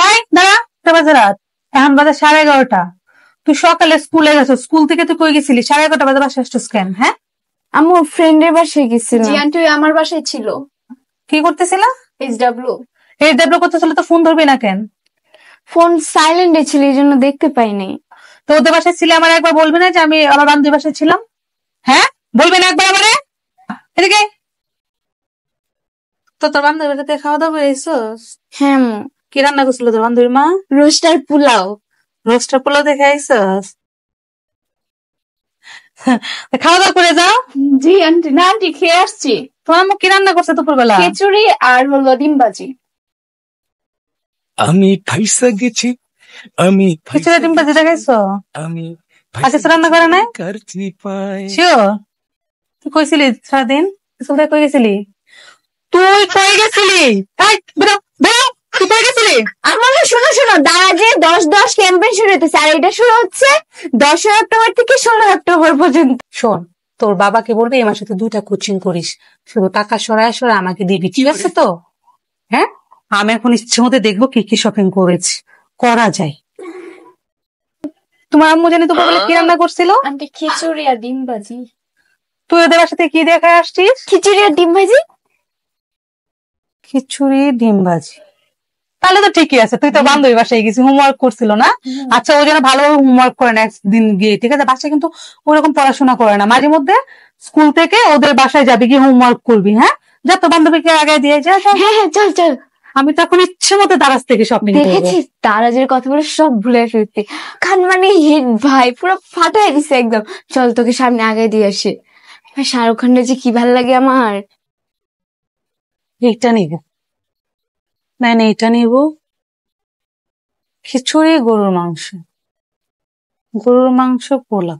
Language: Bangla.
এই দাঁড়া, কটা বাজে রাত? এখন বাজে 11:30। তুই সকালে স্কুলে গেছো, স্কুল থেকে তুই কই গেছিলি? 11:30 বাজে বাসায় আসছিস কেন? হ্যাঁ, আমি ফ্রেন্ডের বাসায় গেছিলাম। জি আন্টি, ওই আমার বাসায় ছিল। কি করতেছিলা? SW। এই ডেভেলপ করতেছিল তো ফোন ধরবি না কেন? ফোন সাইলেন্টে ছিল, এই জন্য দেখতে পাইনি। তো ওদের বাসায় ছিলে, আমার একবার বলবি না যে আমি আমার বান্ধবীর বাসায় ছিলাম? হ্যাঁ, বলবি না একবার আমারে? এদিকে তো, তোর বান্ধবীর সাথে খাওয়া দাওয়া করেছিস? হ্যাঁ আম্মু, কি রান্না করছিল তোর বান্ধবীর মা? রোস্টার পোলাও। রোস্টার পোলাও দেখে আইসস? খাওয়া দাওয়া করে যাও। জি আন্টি, না আন্টি খেয়ে আসছি। তোমার আম্মু কি রান্না করছে দুপুরবেলা? খিচুড়ি আর হলো ডিম ভাজি। আমি ফাইসা গেছি, আমি খিচুড়ি ডিম ভাজি দেখাইছো? আমি আর কিছু রান্না করে নাই? কারচি পায়। শিওর? তুই কইছিলি সারাদিন স্কুল থেকে কই গেছিলি? তুই কই গেছিলি? এই বেরো বেরো, তুই কই গেছিলি? আমার শোনো শোনো, দারাজে 10-10 ক্যাম্পেইন শুরু হতেছে, আর এটা শুরু হচ্ছে 10 অক্টোবর থেকে 16 অক্টোবর পর্যন্ত। শোন, তোর বাবাকে বলবি এই মাসে তুই 2টা কোচিং করিস, শুধু টাকা সরায় সরায় আমাকে দিবি, ঠিক আছে তো? হ্যাঁ, আমি এখন ইচ্ছে মতো দেখবো কি কি শপিং করেছি, করা যায়। তোমার আম্মু জানি দুপুরবেলা কি রান্না করছিল? আন্টি খিচুড়ি আর ডিম ভাজি। তুই ওদের বাসাতে কি দেখে আসছিস? খিচুড়ি আর ডিম ভাজি। খিচুড়ি ডিম ভাজি, তাহলে তো ঠিকই আছে। তুই তো বান্ধবী বাসায় গেছিস, হোমওয়ার্ক করছিল না? আচ্ছা, ও যেন ভালোভাবে হোমওয়ার্ক করে নেক্সট দিন গিয়ে, ঠিক আছে? বাসায় কিন্তু ওরকম পড়াশোনা করে না, মাঝে মধ্যে স্কুল থেকে ওদের বাসায় যাবি, গিয়ে হোমওয়ার্ক করবি। হ্যাঁ, যা তোর বান্ধবীকে আগে দিয়ে যা। হ্যাঁ হ্যাঁ, চল চল। আমি তো এখন ইচ্ছে মতো দারাজ থেকে শপিং করবো। দেখেছিস দারাজের কথাগুলো সব ভুলে ফেলতে, খান মানে হিট ভাই, পুরো ফাটাই দিছে একদম। চল তোকে সামনে আগে দিয়ে আসি। ভাই, শাহরুখ খানের যে কি ভাল লাগে আমার। এইটা নিব না, না এটা নিব। খিচুড়ি, গরুর মাংস পোলাও।